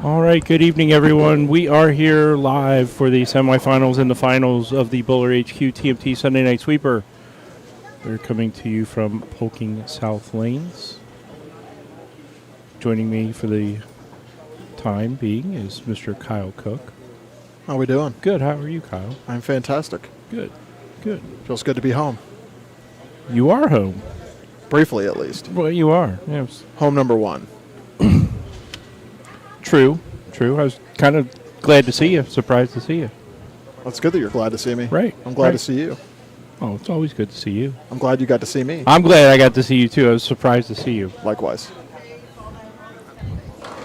All right, good evening, everyone. We are here live for the semifinals and the finals of the BowlerHQ TMT Sunday Night Sweeper. We're coming to you from Polking South Lanes. Joining me for the time being is Mr. Kyle Cook. How we doing? Good. How are you, Kyle? I'm fantastic. Good. Good. Feels good to be home. You are home. Briefly, at least. Well, you are. Yes. Home number one. True. I was kind of glad to see you. Surprised to see you. Well, it's good that you're glad to see me. Right. I'm glad to see you. Oh, it's always good to see you. I'm glad you got to see me. I'm glad I got to see you, too. I was surprised to see you. Likewise.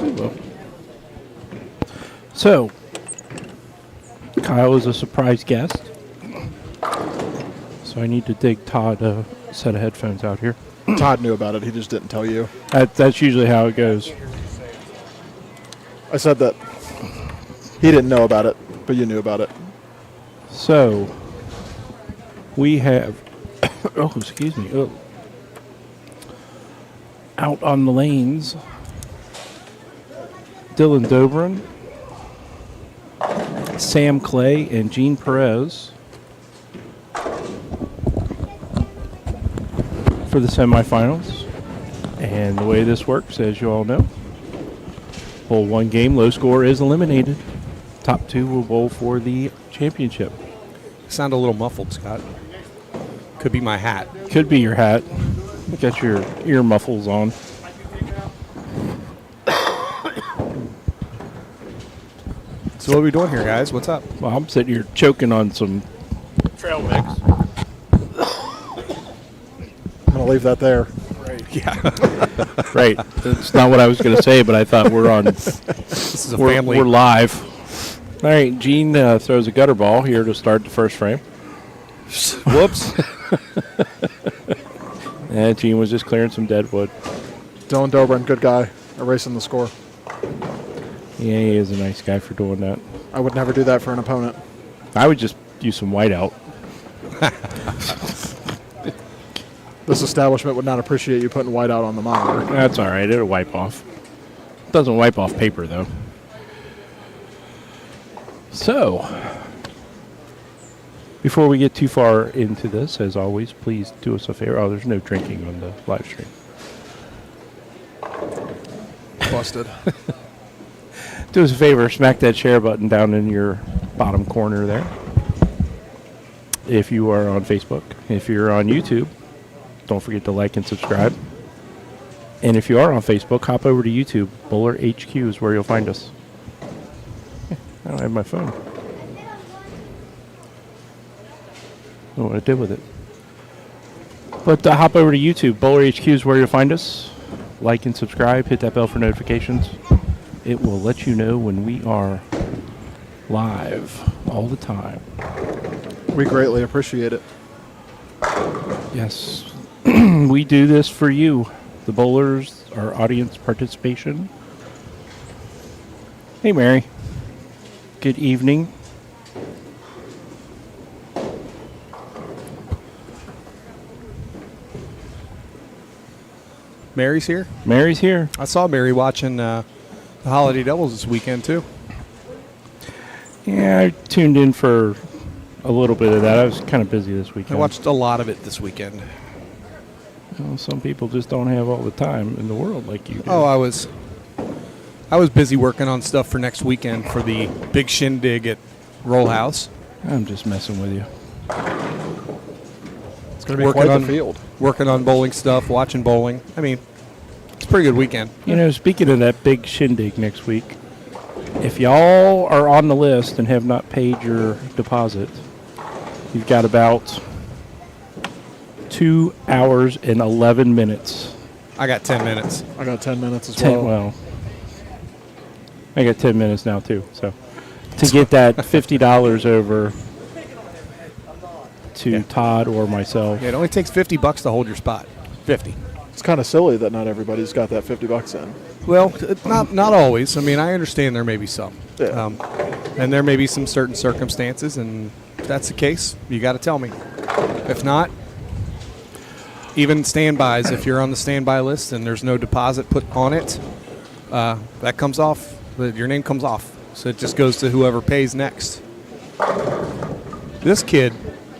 Well. So, Kyle is a surprise guest. So I need to dig Todd a set of headphones out here. Todd knew about it. He just didn't tell you. That's usually how it goes. I said that he didn't know about it, but you knew about it. So, we have, excuse me, out on the lanes, Dylan Dobrin, Sam Clay, and Gene Perez for the semifinals. And the way this works, as you all know, bowl one game, low score is eliminated. Top two will bowl for the championship. Sound a little muffled, Scott. Could be my hat. Could be your hat. Got your ear muffles on. So what are we doing here, guys? What's up? Well, I'm sitting here choking on some trail mix. I'm going to leave that there. Yeah. Right. That's not what I was going to say, but I thought we're on. This is a family. We're live. All right. Gene throws a gutter ball here to start the first frame. Whoops. And Gene was just clearing some dead wood. Dylan Dobrin, good guy, erasing the score. Yeah, he is a nice guy for doing that. I would never do that for an opponent. I would just use some whiteout. This establishment would not appreciate you putting white out on the monitor. That's all right. It'll wipe off. Doesn't wipe off paper, though. So, before we get too far into this, as always, please do us a favor. Oh, there's no drinking on the live stream. Busted. Do us a favor, smack that share button down in your bottom corner there. If you are on Facebook. If you're on YouTube, don't forget to like and subscribe. And if you are on Facebook, hop over to YouTube. BowlerHQ is where you'll find us. I don't have my phone. I don't know what I did with it. But hop over to YouTube. BowlerHQ is where you'll find us. Like and subscribe. Hit that bell for notifications. It will let you know when we are live all the time. We greatly appreciate it. Yes. We do this for you, the bowlers, our audience participation. Hey, Mary. Good evening. Mary's here? Mary's here. I saw Mary watching the Holiday Doubles this weekend, too. Yeah, I tuned in for a little bit of that. I was kind of busy this weekend. I watched a lot of it this weekend. Well, some people just don't have all the time in the world like you do. Oh, I was busy working on stuff for next weekend for the big shindig at Roll House. I'm just messing with you. It's going to be quite the field. Working on bowling stuff, watching bowling. I mean, it's a pretty good weekend. You know, speaking of that big shindig next week, if y'all are on the list and have not paid your deposit, you've got about 2 hours and 11 minutes. I got 10 minutes. I got 10 minutes as well. Well, I got 10 minutes now, too. So, to get that $50 over to Todd or myself. Yeah, it only takes $50 to hold your spot. 50. It's kind of silly that not everybody's got that $50 in. Well, not always. I mean, I understand there may be some. Yeah. And there may be some certain circumstances, and if that's the case, you got to tell me. If not, even standbys, if you're on the standby list and there's no deposit put on it, that comes off Your name comes off. So it just goes to whoever pays next. This kid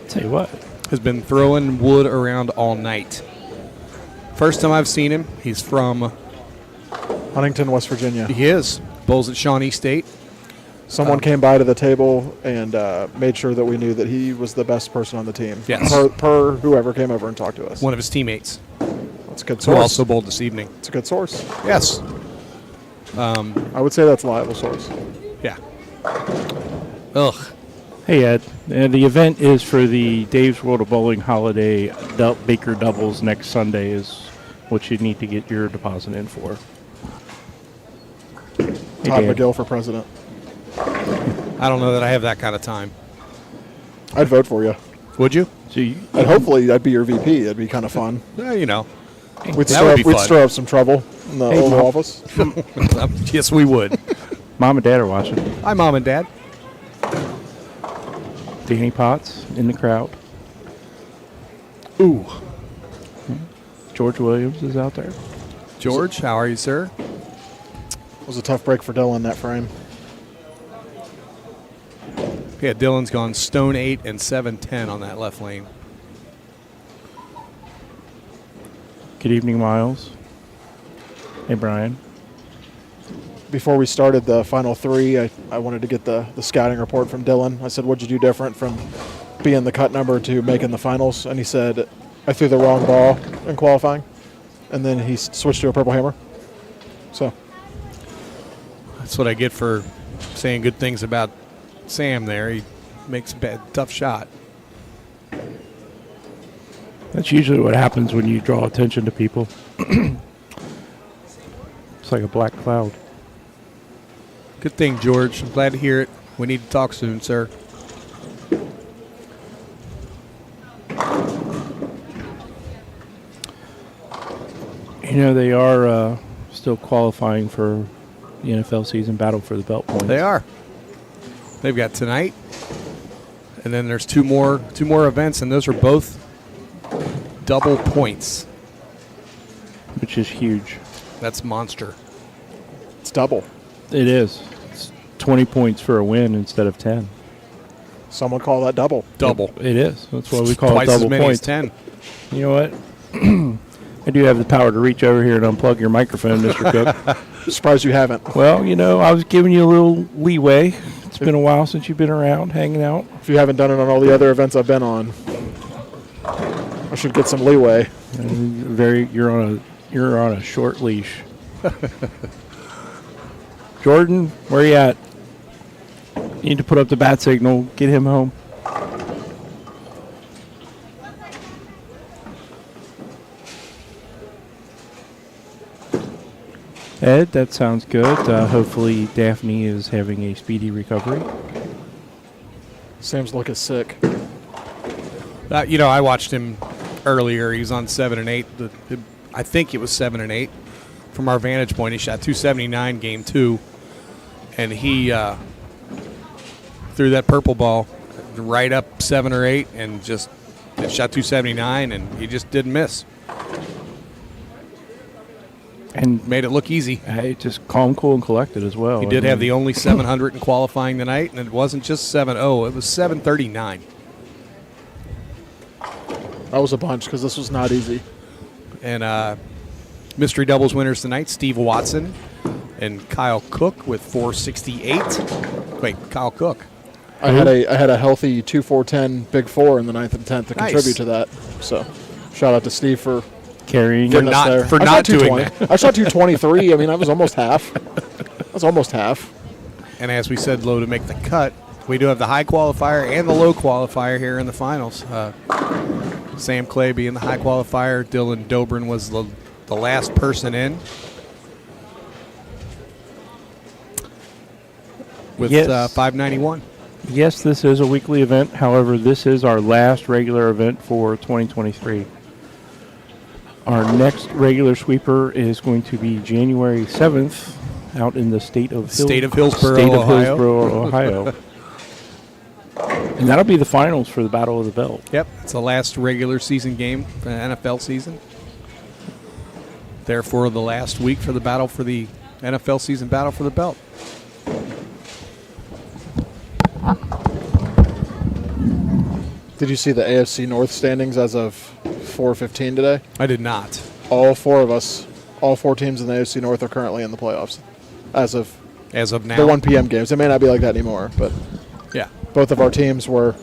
Tell you what. has been throwing wood around all night. First time I've seen him, he's from, Huntington, West Virginia. he is, bowls at Shawnee State. Someone came by to the table and made sure that we knew that he was the best person on the team. Yes. Per whoever came over and talked to us. One of his teammates, That's a good who source. also bowled this evening. It's a good source. Yes. I would say that's a reliable source. Yeah. Ugh. Hey, Ed. The event is for the Dave's World of Bowling Holiday Baker Doubles next Sunday is what you need to get your deposit in for. Hey, Todd Dan. McGill for president. I don't know that I have that kind of time. I'd vote for you. Would you? So you, And hopefully I'd be your VP. It'd be kind of fun. You know. We'd, That would be we'd fun. stir up some trouble in the Hey, Oval Mom. Office. Yes, we would. Mom and Dad are watching. Hi, Mom and Dad. Danny Potts in the crowd. Ooh. George Williams is out there. George, how are you, sir? It was a tough break for Dylan, that frame. Yeah, Dylan's gone stone 8 and 7-10 on that left lane. Good evening, Miles. Hey, Brian. Before we started the final three, I wanted to get the scouting report from Dylan. I said, what'd you do different from being the cut number to making the finals? And he said, I threw the wrong ball in qualifying. And then he switched to a purple hammer. So, That's what I get for saying good things about Sam there. He makes a tough shot. That's usually what happens when you draw attention to people. It's like a black cloud. Good thing, George. I'm glad to hear it. We need to talk soon, sir. You know, they are still qualifying for the NFL season battle for the belt points. They are. They've got tonight, and then there's two more events, and those are both double points. Which is huge. That's monster. it's double. It is. It's 20 points for a win instead of 10. Some would call that double. Double. It is. That's why we call Twice it double as many points. as 10. You know what? I do have the power to reach over here and unplug your microphone, Mr. Cook. Surprised you haven't. Well, you know, I was giving you a little leeway. It's been a while since you've been around, hanging out. If you haven't done it on all the other events I've been on, I should get some leeway. And you're on a short leash. Jordan, where you at? You need to put up the bat signal. Get him home. Ed, that sounds good. Hopefully Daphne is having a speedy recovery. Sam's looking sick. I watched him earlier. He was on 7 and 8. I think it was 7 and 8. From our vantage point, he shot 279 game 2, and he threw that purple ball right up 7 or 8, and just shot 279, and he just didn't miss. And Made it look easy. hey, just calm, cool, and collected as well. He did have the only 700 in qualifying tonight, and it wasn't just 7-0. It was 739. That was a bunch because this was not easy. And mystery doubles winners tonight, Steve Watson and Kyle Cook with 468. Wait, Kyle Cook. I had a healthy 2-4-10 big four in the 9th and 10th to Nice. contribute to that. So, shout out to Steve for carrying getting it. us there. for I not shot doing 220. I shot 223. I mean, I was almost half. I was almost half. And as we said, low to make the cut. We do have the high qualifier and the low qualifier here in the finals. Sam Clay being the high qualifier. Dylan Dobrin was the last person in. With Yes. 591. Yes, this is a weekly event. However, this is our last regular event for 2023. Our next regular sweeper is going to be January 7th out in the state of Hillsborough, Ohio. Ohio. And that'll be the finals for the Battle of the Belt. Yep, it's the last regular season game for the NFL season. Therefore, the last week for the battle for the NFL season battle for the belt. Did you see the AFC North standings as of 4:15 today? I did not. All four of us, all four teams in the AFC North are currently in the playoffs as of Now. the 1 p.m. games. It may not be like that anymore, but Yeah. both of our teams were.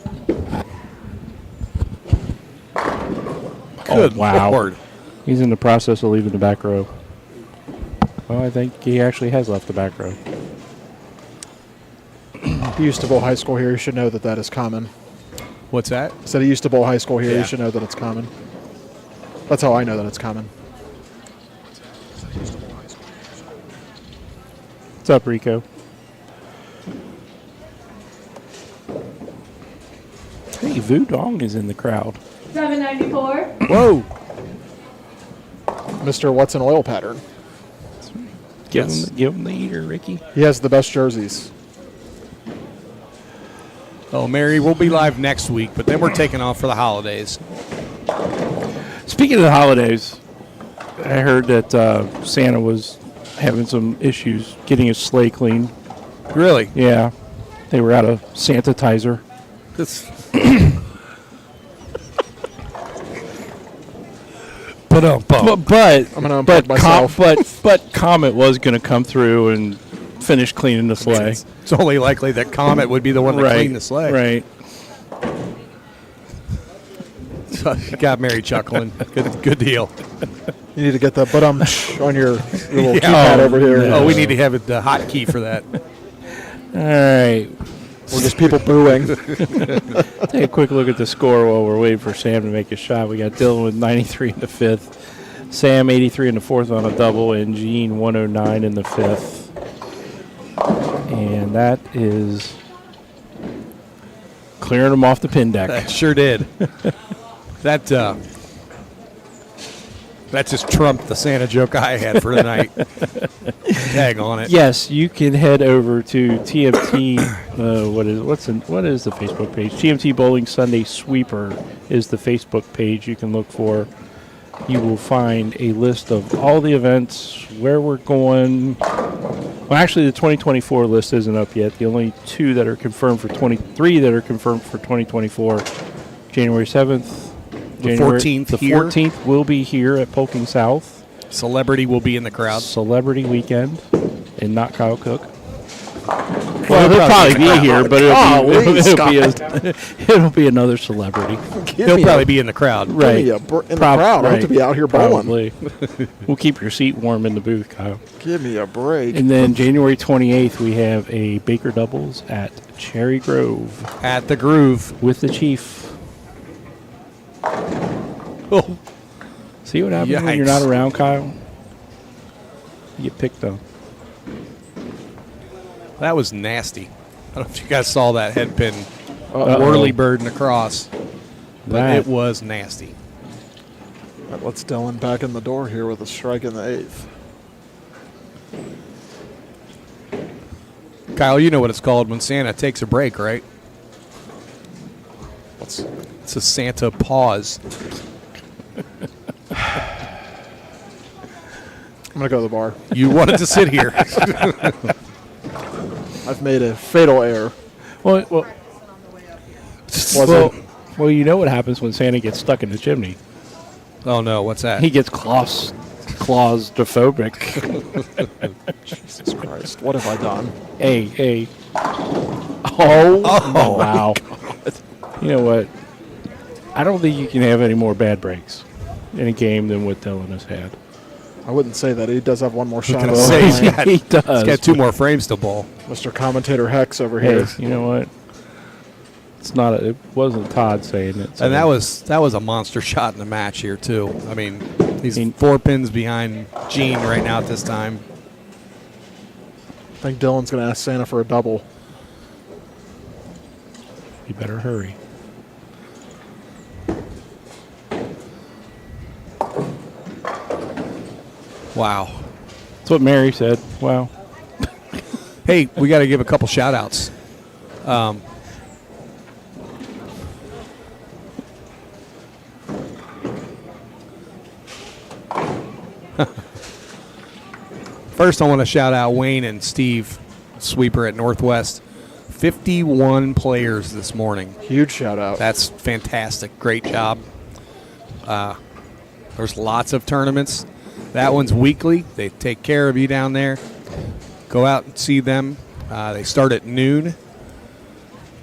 Good wow. Lord. He's in the process of leaving the back row. Well, I think he actually has left the back row. He used to bowl high school here. You should know that that is common. What's that? Said he used to bowl high school here. Yeah. You should know that it's common. That's how I know that it's common. What's up, Rico? Hey, Voodong is in the crowd. 794. Whoa. Mr. What's an Oil Pattern. Give him the eater, Ricky. He has the best jerseys. Oh, Mary, we'll be live next week, but then we're taking off for the holidays. Speaking of the holidays, I heard that Santa was having some issues getting his sleigh clean. Really? Yeah, they were out of sanitizer. But I'm gonna unplug myself. but Comet was going to come through and finish cleaning the sleigh. It's only likely that Comet would be the one to clean the sleigh. Right. Got Mary chuckling. Good deal. You need to get the on your little Yeah. keypad over here. Oh, we need to have the hotkey for that. All right. Or just people booing. Take a quick look at the score while we're waiting for Sam to make a shot. We got Dylan with 93 in the fifth, Sam 83 in the fourth on a double, and Gene 109 in the fifth. And that is clearing them off the pin deck. That sure did. That just trumped the Santa joke I had for tonight. Tag on it. Yes, you can head over to TMT. What is the Facebook page? TMT Bowling Sunday Sweeper is the Facebook page you can look for. You will find a list of all the events, where we're going. Well, actually, the 2024 list isn't up yet. The only two that are confirmed for 23 that are confirmed for 2024, January 7th. The 14th The here. 14th will be here at Polking South. Celebrity will be in the crowd. Celebrity weekend, and not Kyle Cook. Well, Well, he'll probably be crowd. here, but Golly, it'll be another celebrity. He'll probably be in the crowd. Right. In the crowd. I have to be out here bowling. Probably. We'll keep your seat warm in the booth, Kyle. Give me a break. And then January 28th, we have a Baker Doubles at Cherry Grove At the Groove. with the Chief. Oh, See what happens when you're Yikes. not around, Kyle? You get picked on. that was nasty. I don't know if you guys saw that head pin. Uh-oh. Whirly bird and across. But That- it was nasty. That lets Dylan back in the door here with a strike in the eighth. Kyle, you know what it's called when Santa takes a break, right? What's It's a Santa pause. I'm gonna go to the bar. You wanted to sit here. I've made a fatal error. Well, Was well, it? well, you know what happens when Santa gets stuck in the chimney? Oh, no. What's that? He gets claustrophobic. Jesus Christ! What have I done? Hey. Oh, wow. You know what? I don't think you can have any more bad breaks in a game than what Dylan has had. I wouldn't say that. He does have one more shot. gonna on say the he's line. got- He does. He's got two more frames to bowl. Mr. Commentator Hex over Hey, here. you know what? It wasn't Todd saying it. so- And that was a monster shot in the match here, too. I mean, he's I mean- 4 pins behind Gene right now at this time. I think Dylan's going to ask Santa for a double. You better hurry. Wow. That's what Mary said. Wow. Hey, we got to give a couple shout-outs. First, I want to shout out Wayne and Steve, sweeper at Northwest. 51 players this morning. Huge shout out. That's fantastic. Great job. There's lots of tournaments. That one's weekly. They take care of you down there. Go out and see them. They start at noon.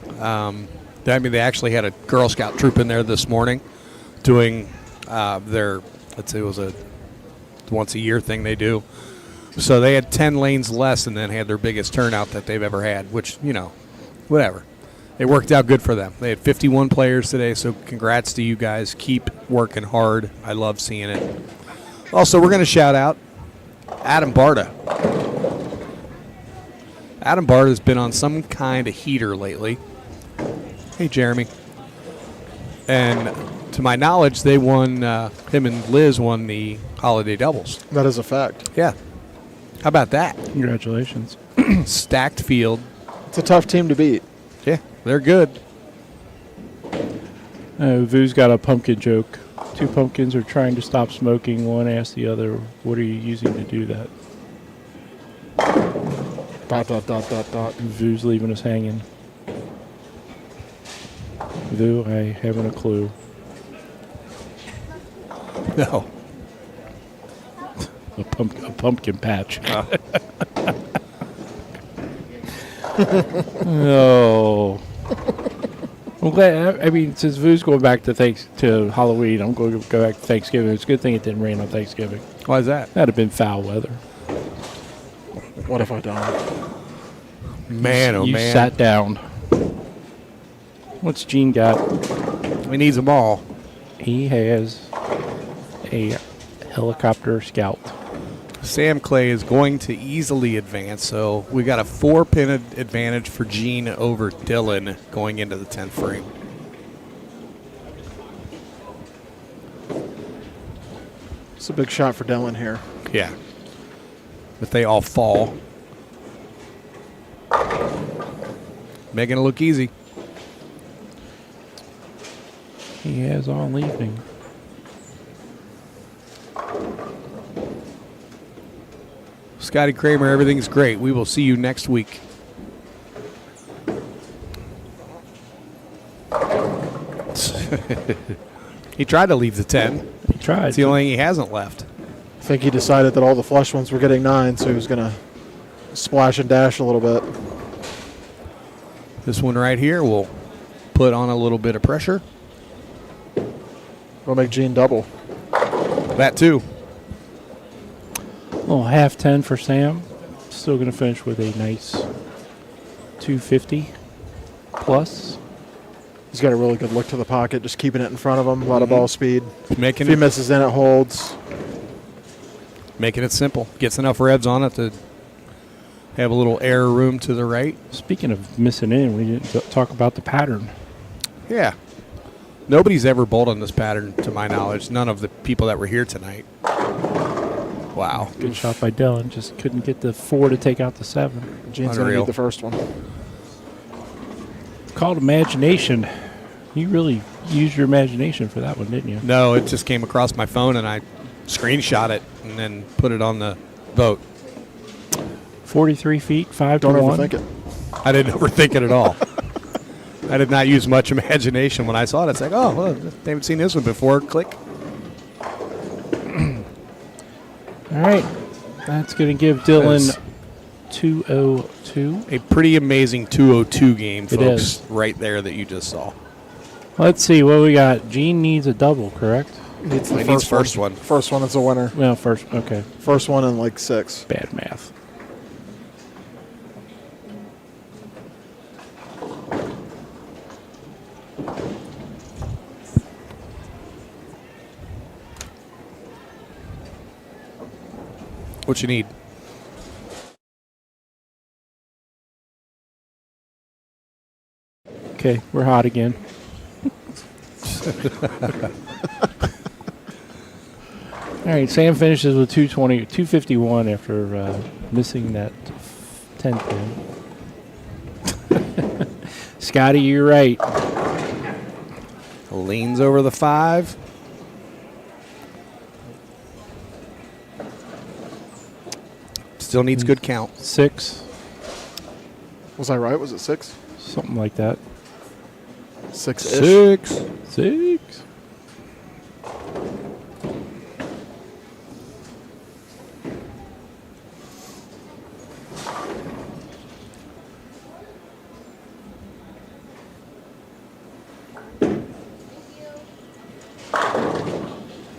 They actually had a Girl Scout troop in there this morning doing their, let's say it was a once-a-year thing they do. So they had 10 lanes less and then had their biggest turnout that they've ever had, which, whatever. It worked out good for them. They had 51 players today, so congrats to you guys. Keep working hard. I love seeing it. Also, we're going to shout out Adam Barta. Adam Barta has been on some kind of heater lately. Hey, Jeremy. And to my knowledge, they won, him and Liz won the holiday doubles. That is a fact. Yeah. How about that? Congratulations. Stacked field. It's a tough team to beat. Yeah, they're good. Vu's got a pumpkin joke. 2 pumpkins are trying to stop smoking. One asks the other, what are you using to do that? ... Vu's leaving us hanging. Vu, I haven't a clue. No. A pumpkin patch. Oh. I'm glad. I mean, since Vu's going back to Halloween, I'm going to go back to Thanksgiving. It's a good thing it didn't rain on Thanksgiving. Why is that? That'd have been foul weather. What if I don't? Man, oh you man. sat down. What's Gene got? We need them all. He has a helicopter scout. Sam Clay is going to easily advance, so we got a 4-pin advantage for Gene over Dylan going into the 10th frame. It's a big shot for Dylan here. Yeah. If they all fall. Making it look easy. He has all evening. Scotty Kramer, everything's great. We will see you next week. He tried to leave the 10. He tried. It's the only thing he hasn't left. I think he decided that all the flush ones were getting 9, so he was going to splash and dash a little bit. This one right here will put on a little bit of pressure. We'll make Gene double. That too. Well, half 10 for Sam. Still going to finish with a nice 250 plus. He's got a really good look to the pocket, just keeping it in front of him. A lot of ball speed. Making If he it, misses in, it holds. making it simple. Gets enough revs on it to have a little air room to the right. Speaking of missing in, we didn't talk about the pattern. Yeah. Nobody's ever bowled on this pattern, to my knowledge. None of the people that were here tonight. Wow. Good shot by Dylan. Just couldn't get the 4 to take out the 7. Gene's going to Unreal. need the first one. Called imagination. You really used your imagination for that one, didn't you? No, it just came across my phone and I screenshot it and then put it on the vote. 43 feet, 5 Don't to 1. overthink it. I didn't overthink it at all. I did not use much imagination when I saw it. It's like, oh, well, they haven't seen this one before. Click. All right. That's going to give Dylan That's 202. a pretty amazing 202 game, It folks, is. right there that you just saw. Let's see what we got. Gene needs a double, correct? Needs the He needs first one. First one is a winner. Well, first. Okay. First one in like 6. Bad math. What you need? Okay, we're hot again. All right, Sam finishes with 251 after missing that 10 pin. Scotty, you're right. Leans over the 5. Still needs good count. 6, Was I right? Was it 6? something like that. 6-ish. 6.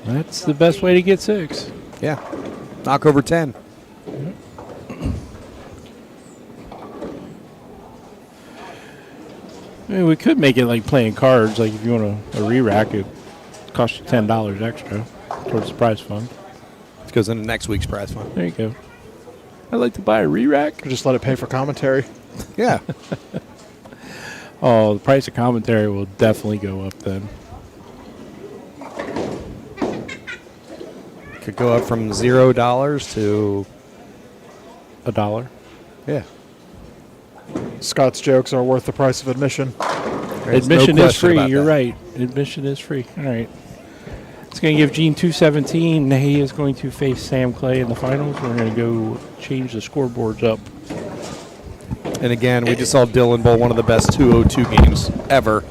That's the best way to get 6. Yeah. Knock over 10. I mean, we could make it like playing cards. Like if you want a re-rack, it costs you $10 extra towards the prize fund. It goes into next week's prize fund. There you go. I'd like to buy a re-rack. Or just let it pay for commentary. Yeah. Oh, the price of commentary will definitely go up then. Could go up from $0 to $1. yeah. Scott's jokes are worth the price of admission. There's Admission no is question free. about You're that. right. Admission is free. All right. It's going to give Gene 217. He is going to face Sam Clay in the finals. We're going to go change the scoreboards up. And again, we just saw Dylan bowl one of the best 202 games ever.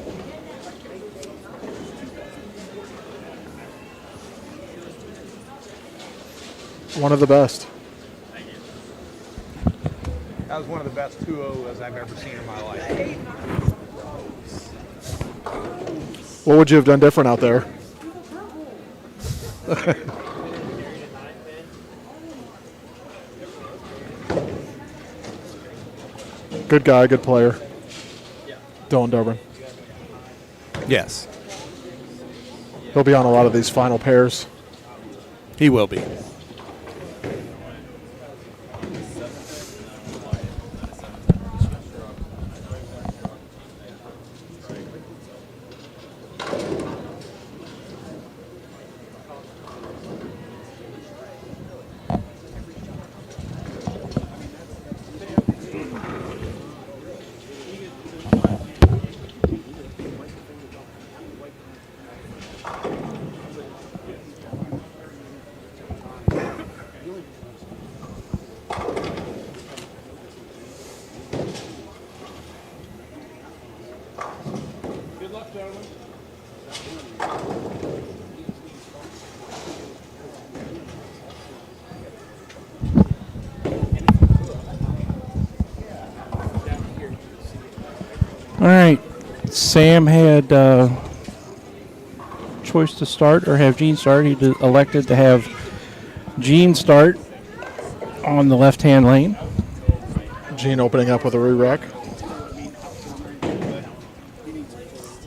One of the best. That was one of the best 2-0s I've ever seen in my life. What would you have done different out there? Good guy, good player. Dylan Dobrin. Yes, He'll be on a lot of these final pairs. he will be. All right. Sam had choice to start or have Gene start. He elected to have Gene start on the left-hand lane. Gene opening up with a re-rack.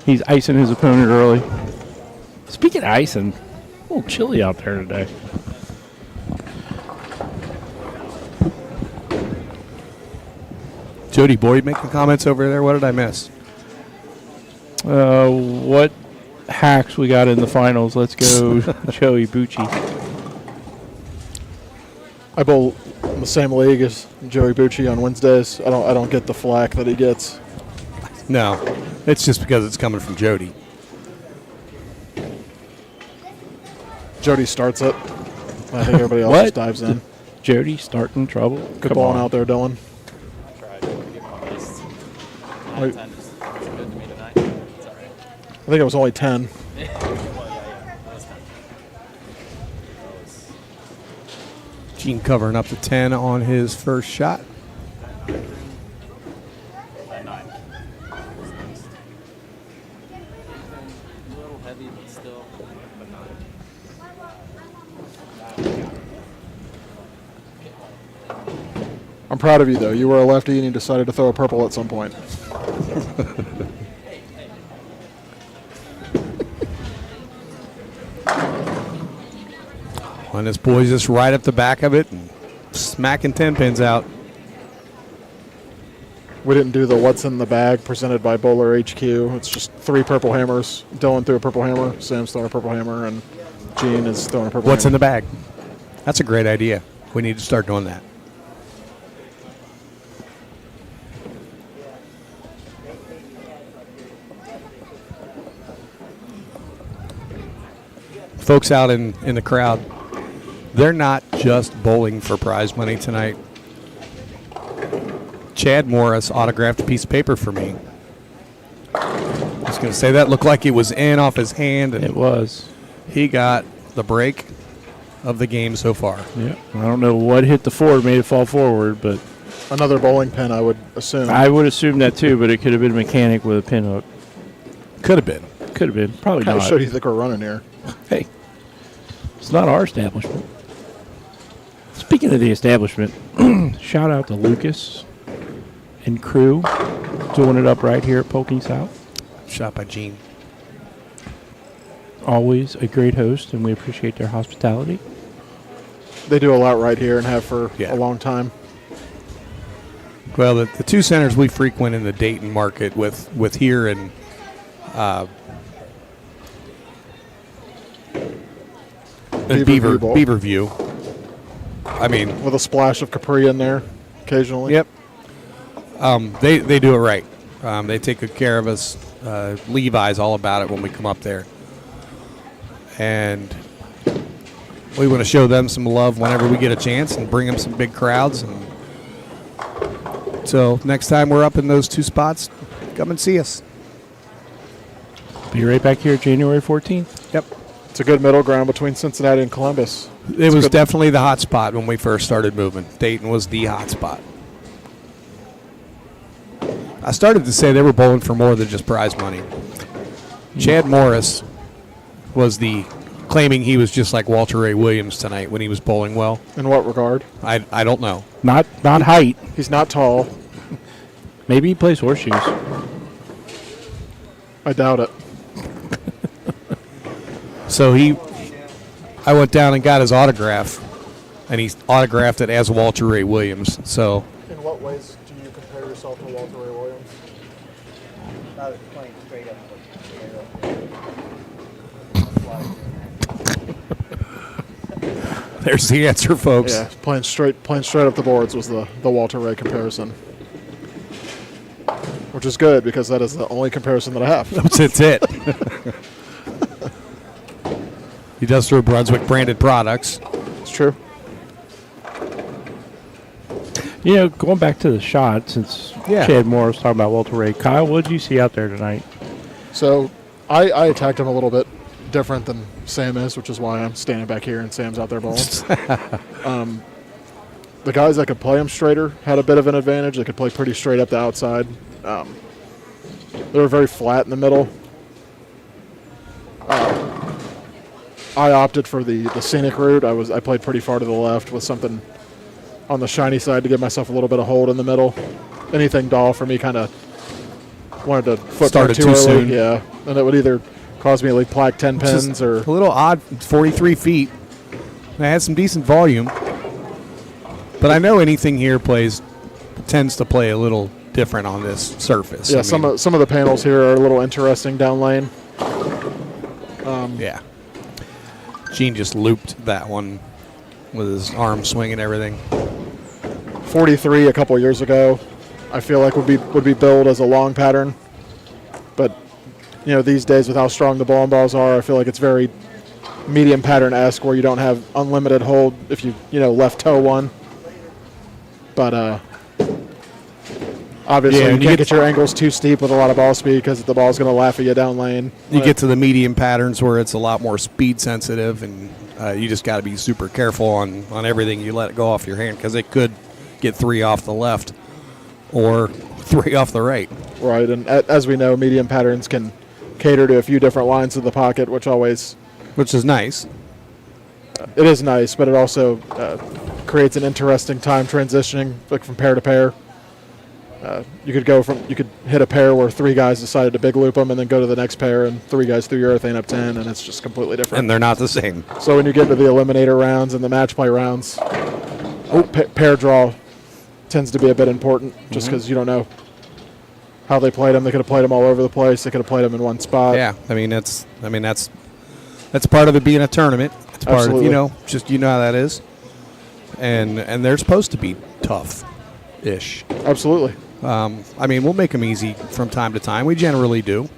He's icing his opponent early. Speaking of icing, a little chilly out there today. Jody Boyd making comments over there. What did I miss? What hacks we got in the finals? Let's go, Joey Bucci. I bowl in the same league as Joey Bucci on Wednesdays. I don't get the flack that he gets. No, it's just because it's coming from Jody. Jody starts it. I think everybody else What? just dives in. Jody starting trouble. Good Come balling on. out there, Dylan. I tried to get my best. 9 Wait. 10 just was good to me tonight. It's all right. I think it was only 10. Well, yeah. That was 10. Gene covering up to 10 on his first shot. 9. A little heavy, but still. But 9. I'm proud of you, though. You were a lefty and you decided to throw a purple at some point. And this boy's just right up the back of it and smacking 10 pins out. We didn't do the what's in the bag presented by BowlerHQ. It's just 3 purple hammers. Dylan threw a purple hammer, Sam's throwing a purple hammer, and Gene is throwing a purple What's in hammer. the bag? That's a great idea. We need to start doing that. Folks out in the crowd, They're not just bowling for prize money tonight. Chad Morris autographed a piece of paper for me. I was going to say that looked like it was in off his hand, and It was. he got the break of the game so far. Yeah. I don't know what hit the forward, made it fall forward, but Another bowling pin, I would assume. I would assume that too, but it could have been a mechanic with a pin hook. Could have been. Could have been. Probably Kind of not. show you think we're running here. Hey, it's not our establishment. Speaking of the establishment, shout out to Lucas and crew doing it up right here at Polking South. Shot by Gene. Always a great host, and we appreciate their hospitality. They do a lot right here and have for Yeah. a long time. Well, the two centers we frequent in the Dayton market with here and Beaverview Bowl. Beaverview. I mean, With a splash of Capri in there occasionally. yep. They do it right. They take good care of us. Levi's all about it when we come up there. And we want to show them some love whenever we get a chance and bring them some big crowds. And so next time we're up in those two spots, come and see us. Be right back here January 14th. Yep. It's a good middle ground between Cincinnati and Columbus. It was good. definitely the hot spot when we first started moving. Dayton was the hot spot. I started to say they were bowling for more than just prize money. Chad Morris was claiming he was just like Walter Ray Williams tonight when he was bowling well. In what regard? I don't know. Not height. He's not tall. Maybe he plays horseshoes. I doubt it. So I went down and got his autograph, and he autographed it as Walter Ray Williams. So In what ways do you compare yourself to Walter Ray Williams? Not playing straight up. there's the answer, folks. Yeah, playing straight up the boards was the Walter Ray comparison. Which is good because that is the only comparison that I have. That's it. He does through Brunswick branded products. It's true. You know, going back to the shot, since Yeah. Chad Moore was talking about Walter Ray, Kyle, what did you see out there tonight? So I attacked him a little bit different than Sam is, which is why I'm standing back here and Sam's out there bowling. The guys that could play him straighter had a bit of an advantage. They could play pretty straight up the outside. They were very flat in the middle. I opted for the scenic route. I played pretty far to the left with something on the shiny side to give myself a little bit of hold in the middle. Anything dull for me kind of wanted to foot Started too too early. soon. Yeah, and it would either cause me to like plaque 10 pins Just or a little odd, 43 feet. They had some decent volume. But I know anything here tends to play a little different on this surface. yeah. I mean, Some of the panels here are a little interesting down lane. yeah. Gene just looped that one with his arm swing and everything. 43 a couple years ago, I feel like would be billed as a long pattern, but you know these days with how strong the bowling balls are, I feel like it's very medium pattern-esque where you don't have unlimited hold if you left toe one. But obviously Yeah, you and you can't get- get your angles too steep with a lot of ball speed because the ball's going to laugh at you down lane. You get to the medium patterns where it's a lot more speed sensitive, and you just got to be super careful on everything you let it go off your hand because it could get 3 off the left or 3 off the right. Right, and as we know, medium patterns can cater to a few different lines of the pocket, which Which is nice. it is nice, but it also creates an interesting time transitioning, like from pair to pair. You could hit a pair where 3 guys decided to big loop them, and then go to the next pair, and 3 guys threw urethane up 10, and it's just completely different. And they're not the same. So when you get to the eliminator rounds and the match play rounds, pair draw tends to be a bit important, just because you don't know how they played them. They could have played them all over the place. They could have played them in one spot. Yeah, that's part of it being a tournament. It's part Absolutely. of how that is. And they're supposed to be tough-ish. Absolutely. We'll make them easy from time to time. We generally do.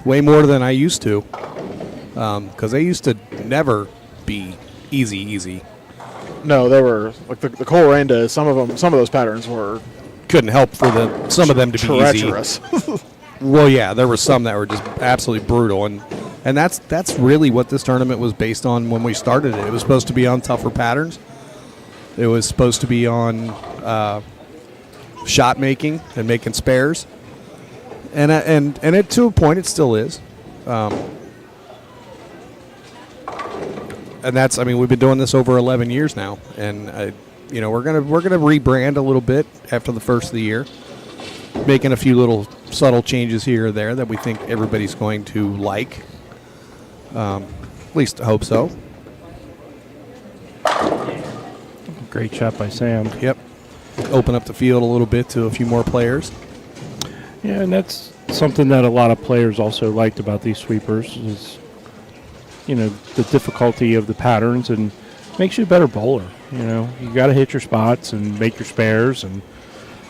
Way more than I used to. Because they used to never be easy. No, they were like the Colerain days. Some of those patterns were Couldn't help for some of them to be easy. treacherous. Well, yeah, there were some that were just absolutely brutal, and that's really what this tournament was based on when we started it. It was supposed to be on tougher patterns. It was supposed to be on shot making and making spares, and it, to a point, it still is. And that's, I mean, we've been doing this over 11 years now, and we're gonna rebrand a little bit after the first of the year, making a few little subtle changes here or there that we think everybody's going to like. At least I hope so. Great shot by Sam. Yep. Open up the field a little bit to a few more players. Yeah, and that's something that a lot of players also liked about these sweepers is, the difficulty of the patterns, and makes you a better bowler. You got to hit your spots and make your spares. And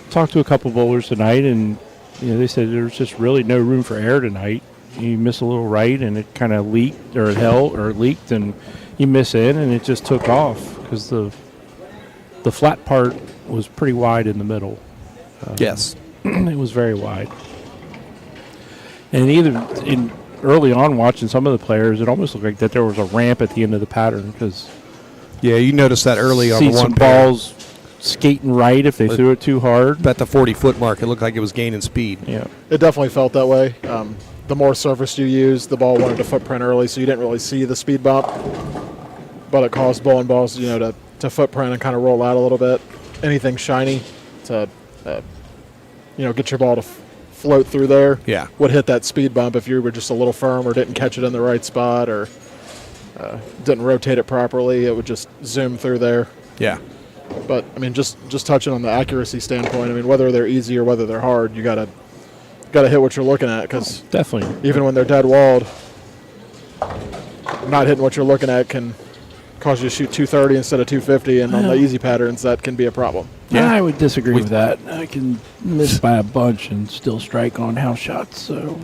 talked to a couple bowlers tonight, and they said there's just really no room for error tonight. You miss a little right, and it kind of leaked, or it held, or it leaked, and you miss in, and it just took off because the flat part was pretty wide in the middle. Yes. It was very wide. And early on watching some of the players, it almost looked like that there was a ramp at the end of the pattern because Yeah, you noticed that early on the some one pair. balls skating right if they threw it too hard. At the 40-foot mark, it looked like it was gaining speed. Yeah. It definitely felt that way. The more surface you used, the ball wanted to footprint early, so you didn't really see the speed bump. But it caused bowling balls, to footprint and kind of roll out a little bit. Anything shiny to, get your ball to float through there. Yeah. Would hit that speed bump if you were just a little firm or didn't catch it in the right spot or didn't rotate it properly. It would just zoom through there. Yeah. But just touching on the accuracy standpoint, whether they're easy or whether they're hard, you gotta hit what you're looking at, because Definitely. even when they're dead walled, not hitting what you're looking at can cause you to shoot 230 instead of 250, and on the easy patterns that can be a problem. Yeah, I would disagree with that. I can miss by a bunch and still strike on house shots. So,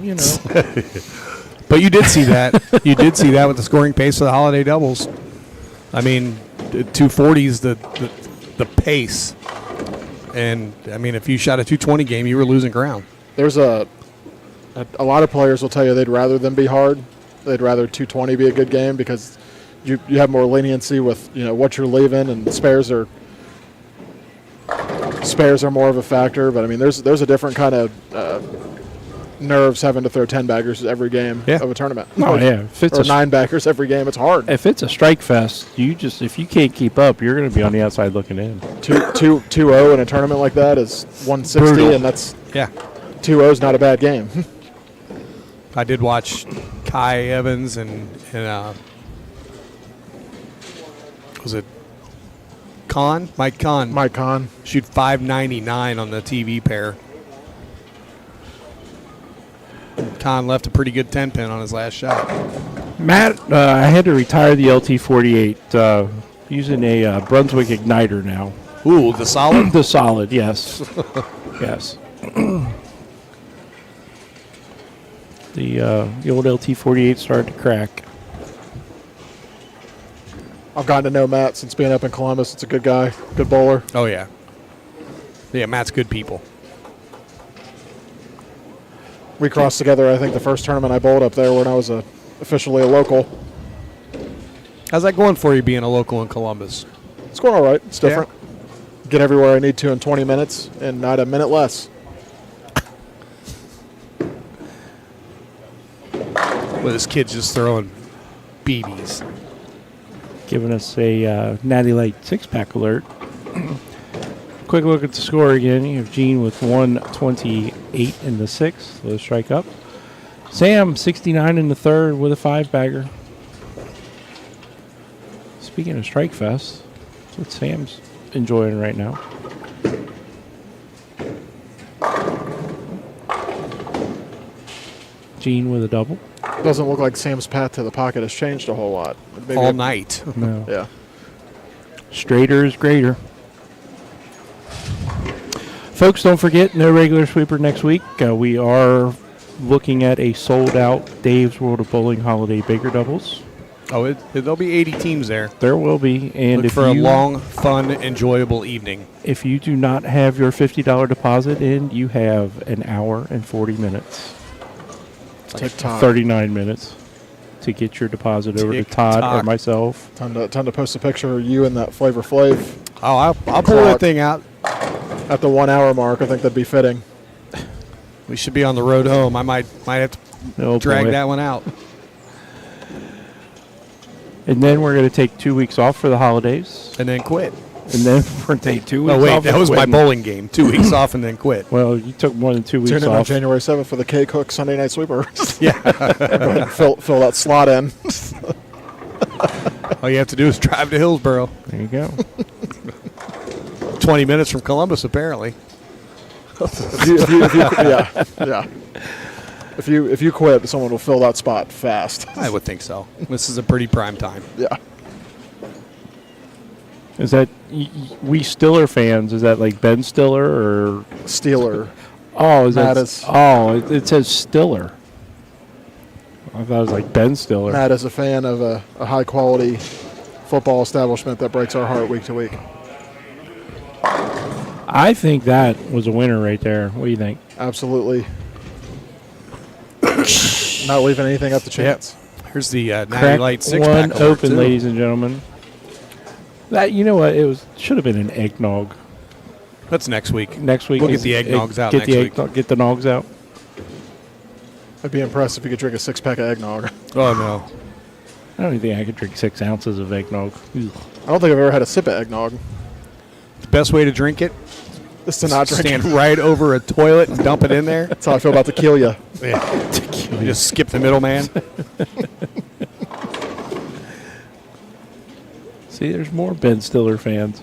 But you did see that. You did see that with the scoring pace of the holiday doubles. 240 is the pace. And, if you shot a 220 game, you were losing ground. There's a lot of players will tell you they'd rather them be hard. They'd rather 220 be a good game because you have more leniency with what you're leaving, and spares are more of a factor. But there's a different kind of nerves having to throw 10 baggers every game of a tournament. Oh, yeah. If it's or 9 baggers every game, it's hard. If it's a strike fest, if you can't keep up, you're going to be on the outside looking in. 2-0 in a tournament like that is 160, Brutal. and that's 2-0 is not a bad game. I did watch Kai Evans and was it Kahn? Mike Kahn. Mike Kahn. Shoot 599 on the TV pair. Kahn left a pretty good 10-pin on his last shot. Matt, I had to retire the LT48 using a Brunswick igniter now. Ooh, the solid? The solid, yes. Yes. The old LT48 started to crack. I've gotten to know Matt since being up in Columbus. It's a good guy, good bowler. Oh, yeah. Yeah, Matt's good people. We crossed together, I think, the first tournament I bowled up there when I was officially a local. How's that going for you being a local in Columbus? It's going all right. It's different. Get everywhere I need to in 20 minutes and not a minute less. Well, this kid's just throwing BBs. Giving us a Natty Light 6-pack alert. Quick look at the score again. You have Gene with 128 in the sixth. Let's strike up. Sam, 69 in the third with a 5-bagger. Speaking of Strike Fest, that's what Sam's enjoying right now. Gene with a double. Doesn't look like Sam's path to the pocket has changed a whole lot. Maybe All night. No. Yeah. Straighter is greater. Folks, don't forget, no regular sweeper next week. We are looking at a sold-out Dave's World of Bowling Holiday Baker Doubles. Oh, there'll be 80 teams there. There will be, and Look if for a you long, fun, enjoyable evening. if you do not have your $50 deposit in, you have an hour and 40 minutes, TikTok. 39 minutes to get your deposit over to Todd or TikTok. myself. Time to post a picture of you and that Flavor Flav Oh, I'll pull Clock. that thing out. at the 1 hour mark. I think that'd be fitting. We should be on the road home. I might have to Oh, drag boy. that one out. And then we're going to take 2 weeks off for the holidays, And then quit. and then we're going to take 2 weeks Oh, wait, off. that and was my quit. bowling game. 2 weeks off and then quit. Well, you took more than 2 weeks Tune in on off. January 7th for the K Cook Sunday Night Sweeper. Yeah. fill that slot in. All you have to do is drive to Hillsboro. There you go. 20 minutes from Columbus, apparently. Yeah. If you quit, someone will fill that spot fast. I would think so. This is a pretty prime time. Yeah. Is that we Stiller fans? Is that like Ben Stiller or? Steeler. Oh, is that? Mattis. Oh, it says Stiller. I thought it was like Ben Stiller. Matt is a fan of a high quality football establishment that breaks our heart week to week. I think that was a winner right there. What do you think? Absolutely. Not leaving anything up to chance. Here's the 90 Crack Light six one pack. open, ladies and gentlemen. That you know what? It should have been an eggnog. That's next week. Next week We'll is- get the eggnogs out Get next the week. Get the nogs out. I'd be impressed if you could drink a 6-pack of eggnog. Oh, no. I don't even think I could drink 6 ounces of eggnog. Ugh. I don't think I've ever had a sip of eggnog. The best way to drink it, Just to not drink stand it. right over a toilet and dump it in there. That's how I feel about tequila. Yeah. You just skip the middleman. See, there's more Ben Stiller fans.